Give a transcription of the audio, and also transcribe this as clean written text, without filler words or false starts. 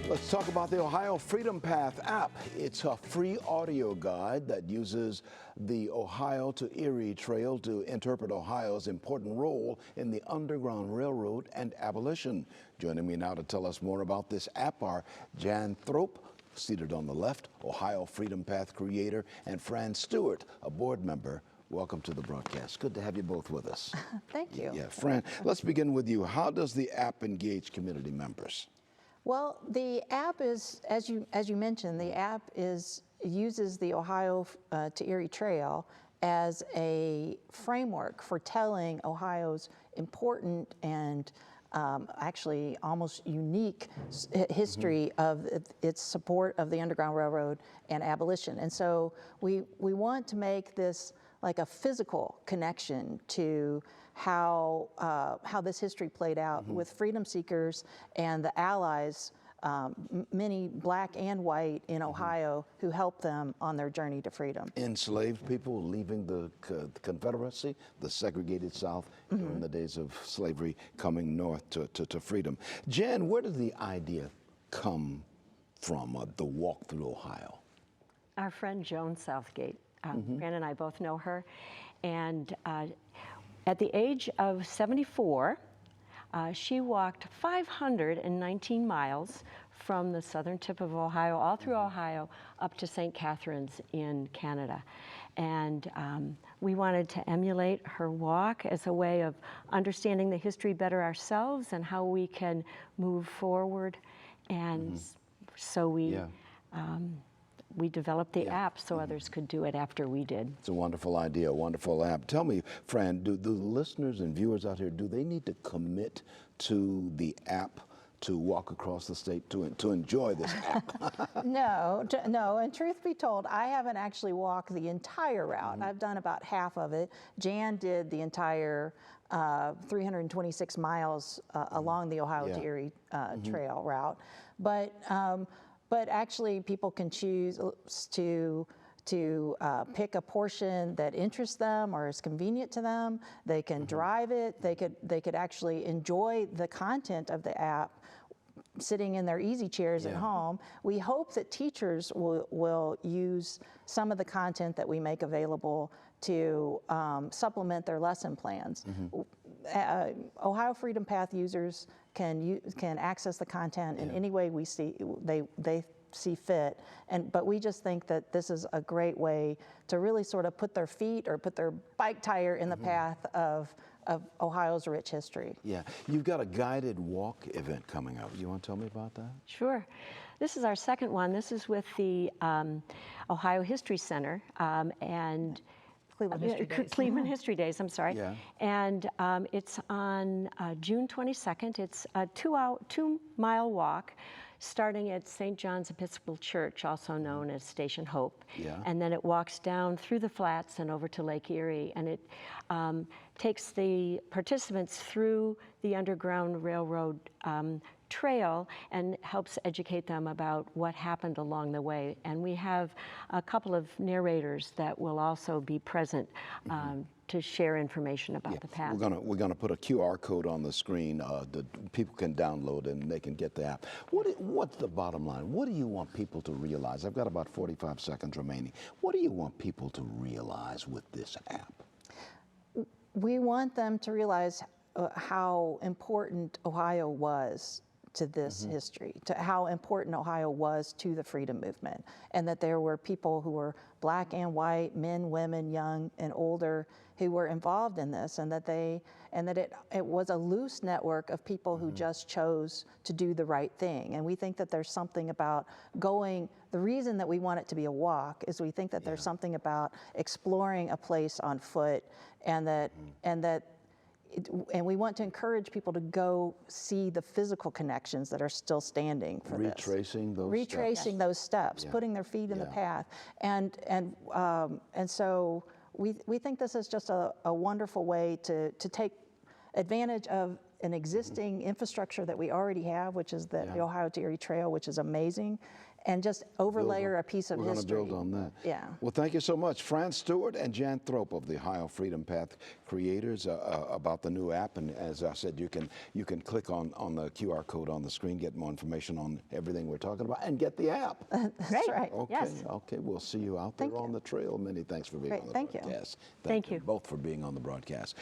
Let's talk about the Ohio Freedom Path app. It's a free audio guide that uses the Ohio to Erie Trail to interpret Ohio's important role in the Underground Railroad and abolition. Joining me now to tell us more about this app are Jan Thrope, seated on the left, Ohio Freedom Path creator, and Fran Stewart, a board member. Welcome to the broadcast. Good to have you both with us. Thank you. Yeah, Fran, let's begin with you. How does the app engage community members? Well, the app is, as you mentioned, the app uses the Ohio to Erie Trail as a framework for telling Ohio's important and actually almost unique history of its support of the Underground Railroad and abolition. And so we want to make this like a physical connection to how this history played out with freedom seekers and the allies, many black and white in Ohio, who helped them on their journey to freedom. Enslaved people leaving the Confederacy, the segregated South during the days of slavery, coming north to freedom. Jan, where did the idea come from, the walk through Ohio? Our friend Joan Southgate. Fran and I both know her. And at the age of 74, she walked 519 miles from the southern tip of Ohio, all through Ohio, up to St. Catharines in Canada. And we wanted to emulate her walk as a way of understanding the history better ourselves and how we can move forward. And so we developed the app so others could do it after we did. It's a wonderful idea, a wonderful app. Tell me, Fran, do the listeners and viewers out here, do they need to commit to the app to walk across the state to enjoy this app? No, and truth be told, I haven't actually walked the entire route. I've done about half of it. Jan did the entire 326 miles along the Ohio to Erie Trail route. But actually, people can choose to pick a portion that interests them or is convenient to them. They can drive it. They could actually enjoy the content of the app sitting in their easy chairs at home. We hope that teachers will use some of the content that we make available to supplement their lesson plans. Ohio Freedom Path users can access the content in any way they see fit, but we just think that this is a great way to really sort of put their feet or put their bike tire in the path of Ohio's rich history. Yeah, you've got a guided walk event coming up. You want to tell me about that? Sure. This is our second one. This is with the Ohio History Center and Cleveland History Days, I'm sorry. Yeah. And it's on June 22nd. It's a 2-mile walk starting at St. John's Episcopal Church, also known as Station Hope. Yeah. And then it walks down through the flats and over to Lake Erie. And it takes the participants through the Underground Railroad trail and helps educate them about what happened along the way. And we have a couple of narrators that will also be present to share information about the path. We're gonna put a QR code on the screen that people can download and they can get the app. What's the bottom line? What do you want people to realize? I've got about 45 seconds remaining. What do you want people to realize with this app? We want them to realize how important Ohio was to this history, to how important Ohio was to the freedom movement, and that there were people who were black and white, men, women, young and older, who were involved in this, and that it was a loose network of people who just chose to do the right thing. And we think that there's something about the reason that we want it to be a walk is we think that there's something about exploring a place on foot, and we want to encourage people to go see the physical connections that are still standing for Retracing those steps, putting their feet in the path, and so we think this is just a wonderful way to take advantage of an existing infrastructure that we already have, which is the Ohio to Erie Trail, which is amazing, and just overlay a piece of history. We're going to build on that. Yeah. Well, thank you so much, Fran Stewart and Jan Thrope of the Ohio Freedom Path creators, about the new app. And as I said, you can click on the QR code on the screen, get more information on everything we're talking about, and get the app. That's right. Okay. Yes. Okay. We'll see you out there on the trail. Many thanks for being on the Thank you. broadcast. Thank you both for being on the broadcast.